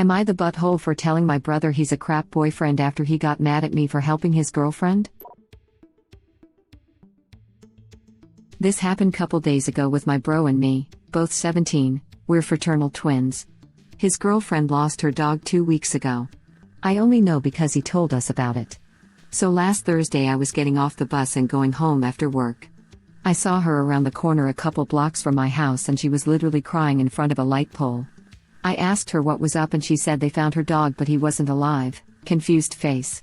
Am I the butthole for telling my brother he's a crap boyfriend after he got mad at me for helping his girlfriend? This happened couple days ago with my bro and me, both 17, we're fraternal twins. His girlfriend lost her dog 2 weeks ago. I only know because he told us about it. So last Thursday I was getting off the bus and going home after work. I saw her around the corner a couple blocks from my house and she was literally crying in front of a light pole. I asked her what was up and she said they found her dog but he wasn't alive, confused face.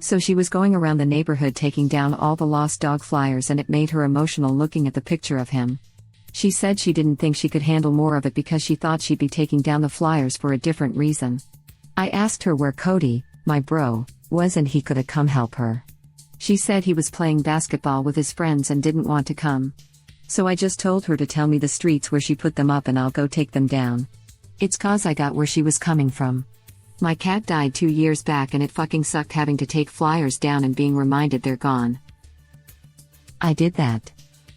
So she was going around the neighborhood taking down all the lost dog flyers and it made her emotional looking at the picture of him. She said she didn't think she could handle more of it because she thought she'd be taking down the flyers for a different reason. I asked her where Cody, my bro, was and he could have come help her. She said he was playing basketball with his friends and didn't want to come. So I just told her to tell me the streets where she put them up and I'll go take them down. It's cause I got where she was coming from. My cat died 2 years back and it fucking sucked having to take flyers down and being reminded they're gone. I did that.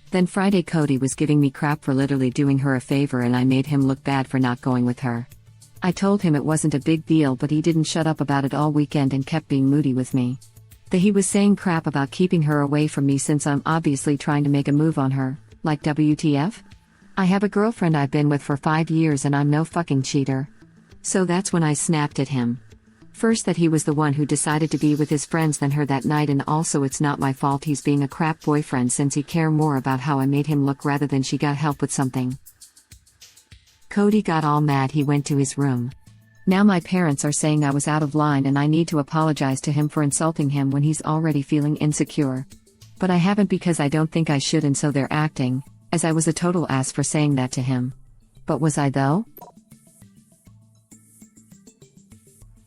Then Friday Cody was giving me crap for literally doing her a favor and I made him look bad for not going with her. I told him it wasn't a big deal but he didn't shut up about it all weekend and kept being moody with me. That he was saying crap about keeping her away from me since I'm obviously trying to make a move on her, like WTF? I have a girlfriend I've been with for 5 years and I'm no fucking cheater. So that's when I snapped at him. First that he was the one who decided to be with his friends than her that night and also it's not my fault he's being a crap boyfriend since he cared more about how I made him look rather than she got help with something. Cody got all mad he went to his room. Now my parents are saying I was out of line and I need to apologize to him for insulting him when he's already feeling insecure. But I haven't because I don't think I should and so they're acting, as I was a total ass for saying that to him. But was I though?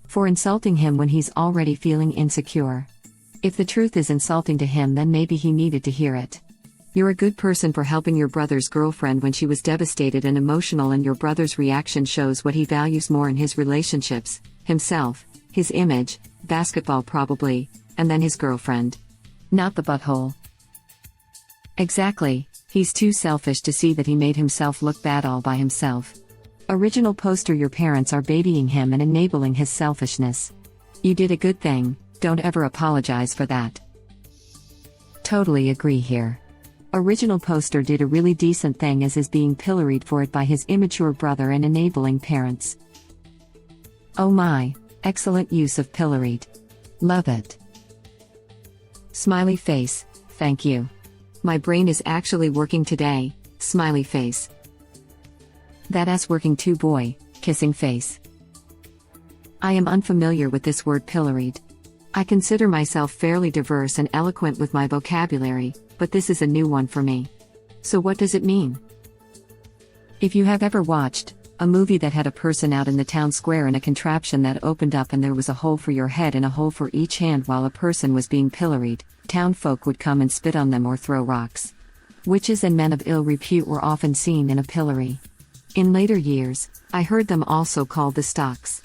For insulting him when he's already feeling insecure. If the truth is insulting to him then maybe he needed to hear it. You're a good person for helping your brother's girlfriend when she was devastated and emotional and your brother's reaction shows what he values more in his relationships, himself, his image, basketball probably, and then his girlfriend. Not the butthole. Exactly, he's too selfish to see that he made himself look bad all by himself. Original poster your parents are babying him and enabling his selfishness. You did a good thing, don't ever apologize for that. Totally agree here. Original poster did a really decent thing as is being pilloried for it by his immature brother and enabling parents. Oh my, excellent use of pilloried. Love it. Smiley face, thank you. My brain is actually working today, smiley face. That ass working too boy, kissing face. I am unfamiliar with this word pilloried. I consider myself fairly diverse and eloquent with my vocabulary, but this is a new one for me. So what does it mean? If you have ever watched a movie that had a person out in the town square in a contraption that opened up and there was a hole for your head and a hole for each hand while a person was being pilloried, town folk would come and spit on them or throw rocks. Witches and men of ill repute were often seen in a pillory. In later years, I heard them also called the stocks.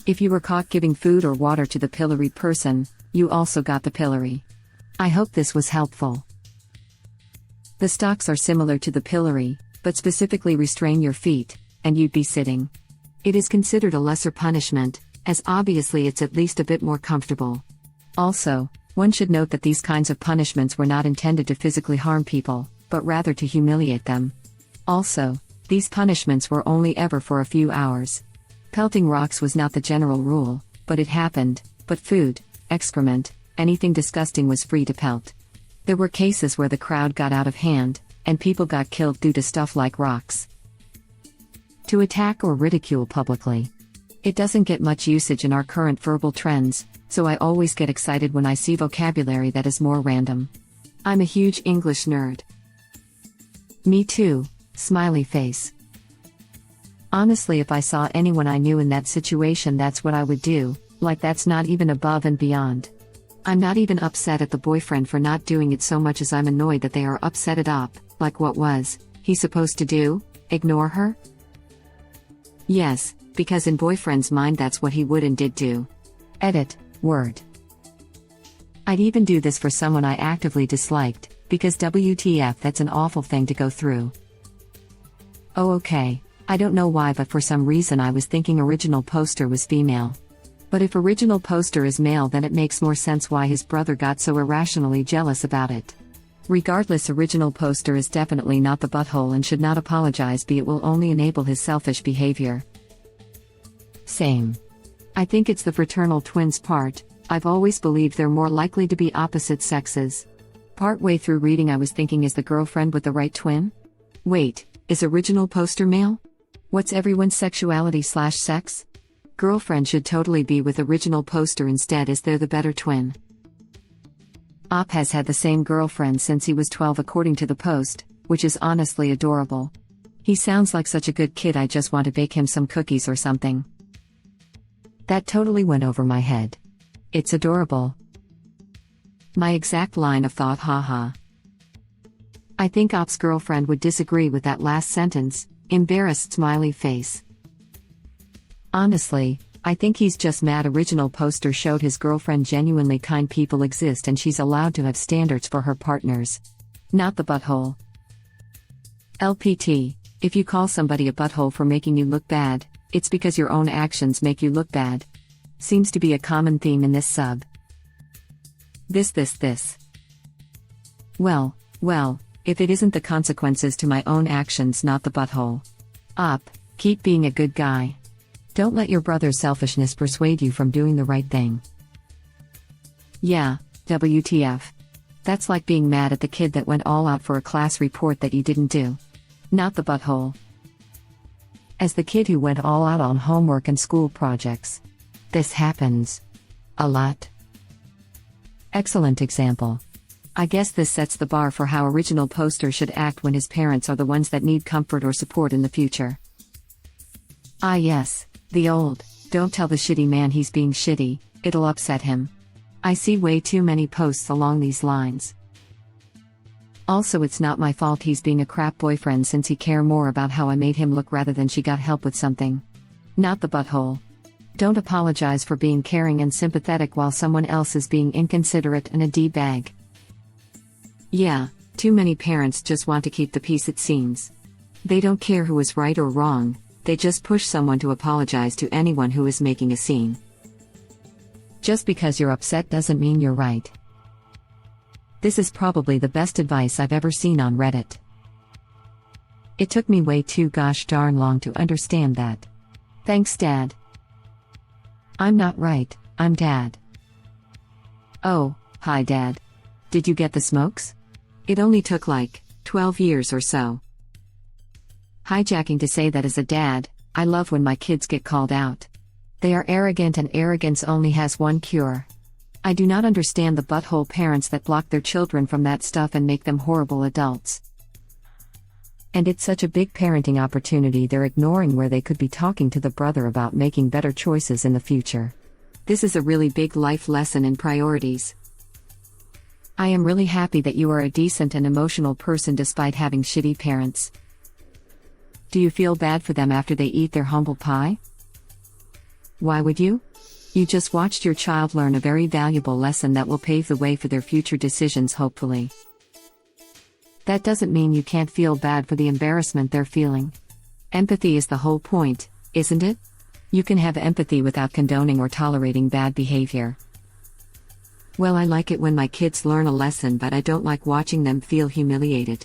If you were caught giving food or water to the pilloried person, you also got the pillory. I hope this was helpful. The stocks are similar to the pillory, but specifically restrain your feet, and you'd be sitting. It is considered a lesser punishment, as obviously it's at least a bit more comfortable. Also, one should note that these kinds of punishments were not intended to physically harm people, but rather to humiliate them. Also, these punishments were only ever for a few hours. Pelting rocks was not the general rule, but it happened, but food, excrement, anything disgusting was free to pelt. There were cases where the crowd got out of hand, and people got killed due to stuff like rocks. To attack or ridicule publicly. It doesn't get much usage in our current verbal trends, so I always get excited when I see vocabulary that is more random. I'm a huge English nerd. Me too, smiley face. Honestly, if I saw anyone I knew in that situation, that's what I would do, like that's not even above and beyond. I'm not even upset at the boyfriend for not doing it so much as I'm annoyed that they are upset it up, like what was he supposed to do? Ignore her? Yes, because in boyfriend's mind that's what he would and did do. Edit, word. I'd even do this for someone I actively disliked, because WTF, that's an awful thing to go through. Oh okay, I don't know why, but for some reason I was thinking original poster was female. But if original poster is male, then it makes more sense why his brother got so irrationally jealous about it. Regardless, original poster is definitely not the butthole and should not apologize, it will only enable his selfish behavior. Same. I think it's the fraternal twins part. I've always believed they're more likely to be opposite sexes. Partway through reading I was thinking, is the girlfriend with the right twin? Wait, is original poster male? What's everyone's sexuality/sex? Girlfriend should totally be with original poster instead, as they're the better twin. Op has had the same girlfriend since he was 12 according to the post, which is honestly adorable. He sounds like such a good kid, I just want to bake him some cookies or something. That totally went over my head. It's adorable. My exact line of thought, haha. I think Op's girlfriend would disagree with that last sentence, embarrassed smiley face. Honestly, I think he's just mad original poster showed his girlfriend genuinely kind people exist and she's allowed to have standards for her partners. Not the butthole. LPT, if you call somebody a butthole for making you look bad, it's because your own actions make you look bad. Seems to be a common theme in this sub. This. Well, if it isn't the consequences to my own actions, not the butthole. Op, keep being a good guy. Don't let your brother's selfishness persuade you from doing the right thing. Yeah, WTF. That's like being mad at the kid that went all out for a class report that you didn't do. Not the butthole. As the kid who went all out on homework and school projects. This happens. A lot. Excellent example. I guess this sets the bar for how original poster should act when his parents are the ones that need comfort or support in the future. Ah yes, the old, don't tell the shitty man he's being shitty, it'll upset him. I see way too many posts along these lines. Also, it's not my fault he's being a crap boyfriend since he care more about how I made him look rather than she got help with something. Not the butthole. Don't apologize for being caring and sympathetic while someone else is being inconsiderate and a D-bag. Yeah, too many parents just want to keep the peace, it seems. They don't care who is right or wrong, they just push someone to apologize to anyone who is making a scene. Just because you're upset doesn't mean you're right. This is probably the best advice I've ever seen on Reddit. It took me way too gosh darn long to understand that. Thanks, Dad. I'm not right, I'm Dad. Oh, hi Dad. Did you get the smokes? It only took like 12 years or so. Hijacking to say that as a dad, I love when my kids get called out. They are arrogant and arrogance only has one cure. I do not understand the butthole parents that block their children from that stuff and make them horrible adults. And it's such a big parenting opportunity they're ignoring where they could be talking to the brother about making better choices in the future. This is a really big life lesson in priorities. I am really happy that you are a decent and emotional person despite having shitty parents. Do you feel bad for them after they eat their humble pie? Why would you? You just watched your child learn a very valuable lesson that will pave the way for their future decisions, hopefully. That doesn't mean you can't feel bad for the embarrassment they're feeling. Empathy is the whole point, isn't it? You can have empathy without condoning or tolerating bad behavior. Well, I like it when my kids learn a lesson, but I don't like watching them feel humiliated.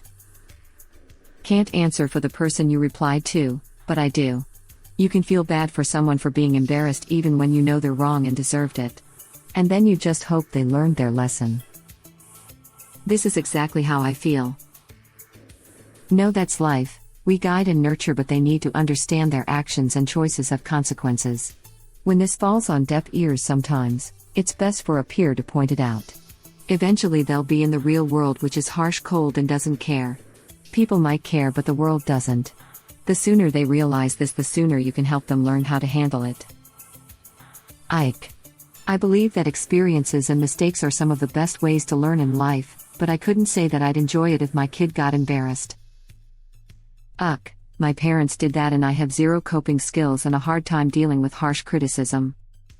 Can't answer for the person you replied to, but I do. You can feel bad for someone for being embarrassed even when you know they're wrong and deserved it. And then you just hope they learned their lesson. This is exactly how I feel. No, that's life. We guide and nurture, but they need to understand their actions and choices have consequences. When this falls on deaf ears sometimes, it's best for a peer to point it out. Eventually they'll be in the real world, which is harsh, cold, and doesn't care. People might care, but the world doesn't. The sooner they realize this, the sooner you can help them learn how to handle it. Ike. I believe that experiences and mistakes are some of the best ways to learn in life, but I couldn't say that I'd enjoy it if my kid got embarrassed. Ugh, my parents did that and I have zero coping skills and a hard time dealing with harsh criticism.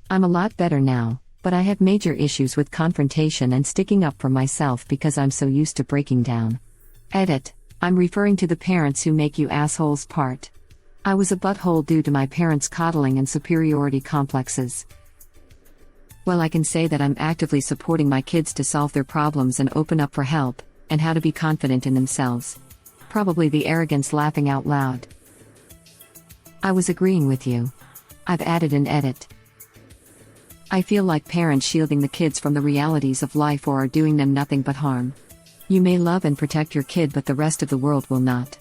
I'm a lot better now, but I have major issues with confrontation and sticking up for myself because I'm so used to breaking down. Edit. I'm referring to the parents who make you assholes part. I was a butthole due to my parents' coddling and superiority complexes. Well, I can say that I'm actively supporting my kids to solve their problems and open up for help, and how to be confident in themselves. Probably the arrogance laughing out loud. I was agreeing with you. I've added an edit. I feel like parents shielding the kids from the realities of life or are doing them nothing but harm. You may love and protect your kid, but the rest of the world will not.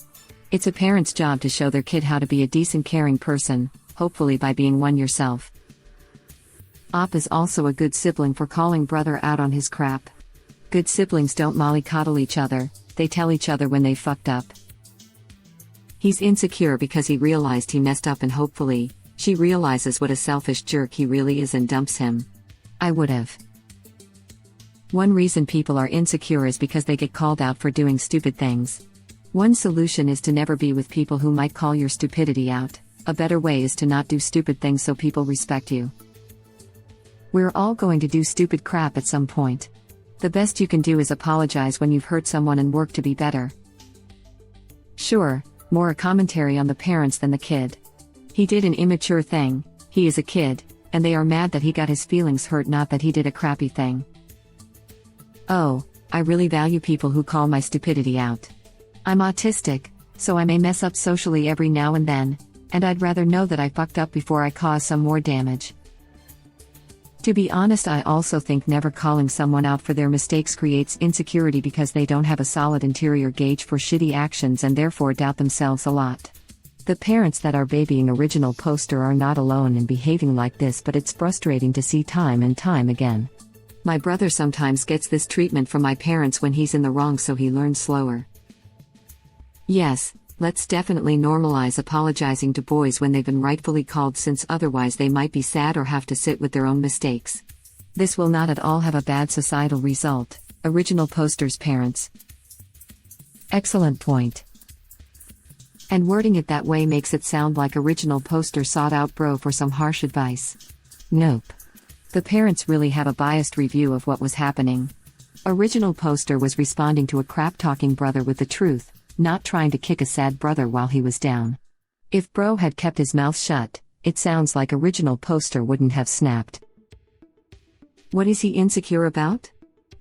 It's a parent's job to show their kid how to be a decent, caring person, hopefully by being one yourself. Op is also a good sibling for calling brother out on his crap. Good siblings don't mollycoddle each other, they tell each other when they fucked up. He's insecure because he realized he messed up, and hopefully, she realizes what a selfish jerk he really is and dumps him. I would've. One reason people are insecure is because they get called out for doing stupid things. One solution is to never be with people who might call your stupidity out. A better way is to not do stupid things so people respect you. We're all going to do stupid crap at some point. The best you can do is apologize when you've hurt someone and work to be better. Sure, more a commentary on the parents than the kid. He did an immature thing, he is a kid, and they are mad that he got his feelings hurt, not that he did a crappy thing. Oh, I really value people who call my stupidity out. I'm autistic, so I may mess up socially every now and then, and I'd rather know that I fucked up before I cause some more damage. To be honest, I also think never calling someone out for their mistakes creates insecurity because they don't have a solid interior gauge for shitty actions and therefore doubt themselves a lot. The parents that are babying original poster are not alone in behaving like this, but it's frustrating to see time and time again. My brother sometimes gets this treatment from my parents when he's in the wrong, so he learns slower. Yes, let's definitely normalize apologizing to boys when they've been rightfully called, since otherwise they might be sad or have to sit with their own mistakes. This will not at all have a bad societal result. Original poster's parents. Excellent point. And wording it that way makes it sound like original poster sought out bro for some harsh advice. Nope. The parents really have a biased review of what was happening. Original poster was responding to a crap-talking brother with the truth, not trying to kick a sad brother while he was down. If bro had kept his mouth shut, it sounds like original poster wouldn't have snapped. What is he insecure about?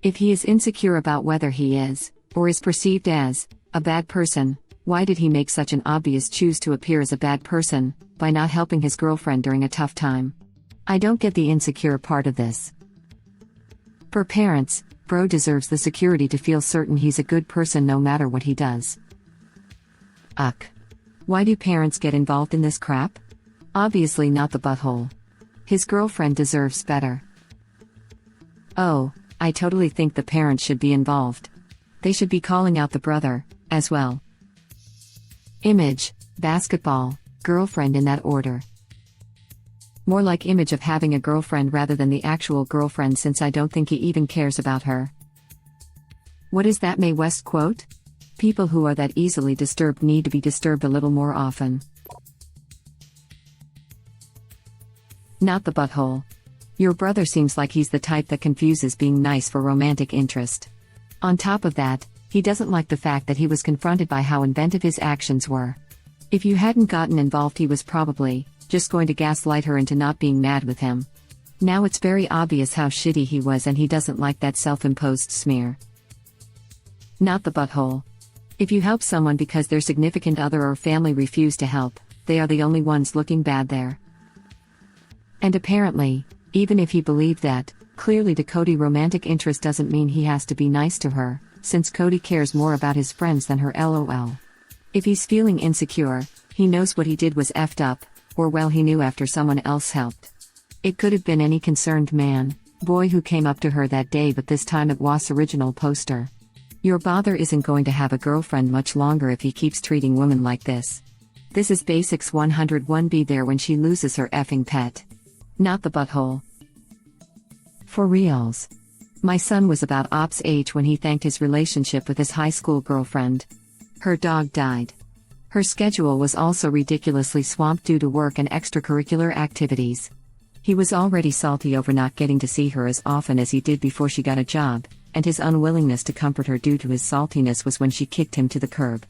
If he is insecure about whether he is, or is perceived as, a bad person, why did he make such an obvious choice to appear as a bad person, by not helping his girlfriend during a tough time? I don't get the insecure part of this. For parents, bro deserves the security to feel certain he's a good person no matter what he does. Why do parents get involved in this crap? Obviously not the butthole. His girlfriend deserves better. Oh, I totally think the parents should be involved. They should be calling out the brother, as well. Image, basketball, girlfriend in that order. More like image of having a girlfriend rather than the actual girlfriend, since I don't think he even cares about her. What is that Mae West quote? People who are that easily disturbed need to be disturbed a little more often. Not the butthole. Your brother seems like he's the type that confuses being nice for romantic interest. On top of that, he doesn't like the fact that he was confronted by how inventive his actions were. If you hadn't gotten involved, he was probably just going to gaslight her into not being mad with him. Now it's very obvious how shitty he was, and he doesn't like that self-imposed smear. Not the butthole. If you help someone because their significant other or family refuse to help, they are the only ones looking bad there. And apparently, even if he believed that, clearly to Cody romantic interest doesn't mean he has to be nice to her, since Cody cares more about his friends than her, lol. If he's feeling insecure, he knows what he did was effed up, or well, he knew after someone else helped. It could have been any concerned man, boy who came up to her that day, but this time it was original poster. Your bother isn't going to have a girlfriend much longer if he keeps treating women like this. This is basics 101. Be there when she loses her effing pet. Not the butthole. For reals. My son was about Op's age when he thanked his relationship with his high school girlfriend. Her dog died. Her schedule was also ridiculously swamped due to work and extracurricular activities. He was already salty over not getting to see her as often as he did before she got a job, and his unwillingness to comfort her due to his saltiness was when she kicked him to the curb.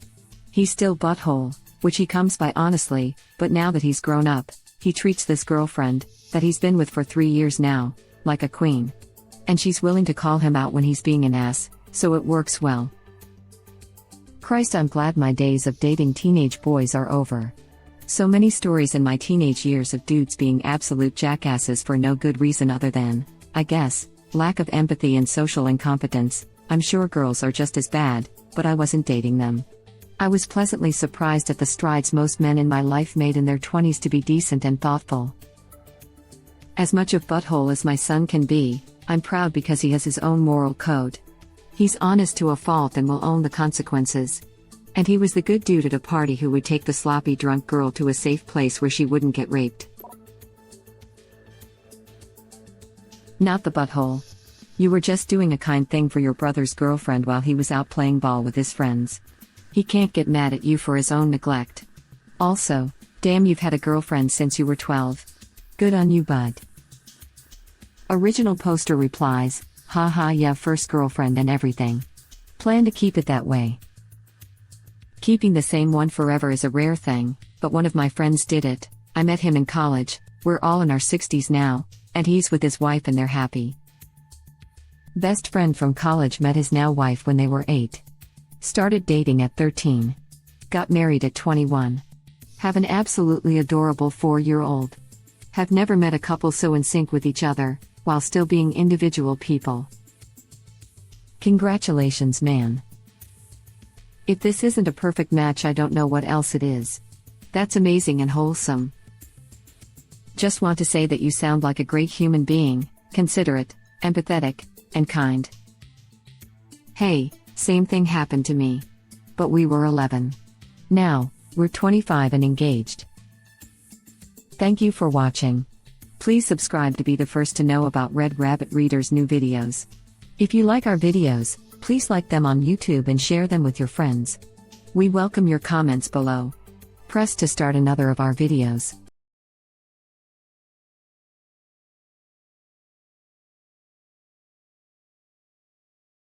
He's still butthole, which he comes by honestly, but now that he's grown up, he treats this girlfriend, that he's been with for 3 years now, like a queen. And she's willing to call him out when he's being an ass, so it works well. Christ, I'm glad my days of dating teenage boys are over. So many stories in my teenage years of dudes being absolute jackasses for no good reason other than, I guess, lack of empathy and social incompetence. I'm sure girls are just as bad, but I wasn't dating them. I was pleasantly surprised at the strides most men in my life made in their 20s to be decent and thoughtful. As much of butthole as my son can be, I'm proud because he has his own moral code. He's honest to a fault and will own the consequences. And he was the good dude at a party who would take the sloppy drunk girl to a safe place where she wouldn't get raped. Not the butthole. You were just doing a kind thing for your brother's girlfriend while he was out playing ball with his friends. He can't get mad at you for his own neglect. Also, damn, you've had a girlfriend since you were 12. Good on you, bud. Original poster replies, haha, yeah, first girlfriend and everything. Plan to keep it that way. Keeping the same one forever is a rare thing, but one of my friends did it. I met him in college, we're all in our 60s now, and he's with his wife and they're happy. Best friend from college met his now wife when they were 8. Started dating at 13. Got married at 21. Have an absolutely adorable 4-year-old. Have never met a couple so in sync with each other, while still being individual people. Congratulations, man. If this isn't a perfect match, I don't know what else it is. That's amazing and wholesome. Just want to say that you sound like a great human being, considerate, empathetic, and kind. Hey, same thing happened to me. But we were 11. Now, we're 25 and engaged. Thank you for watching. Please subscribe to be the first to know about Red Rabbit Reader's new videos. If you like our videos, please like them on YouTube and share them with your friends. We welcome your comments below. Press to start another of our videos.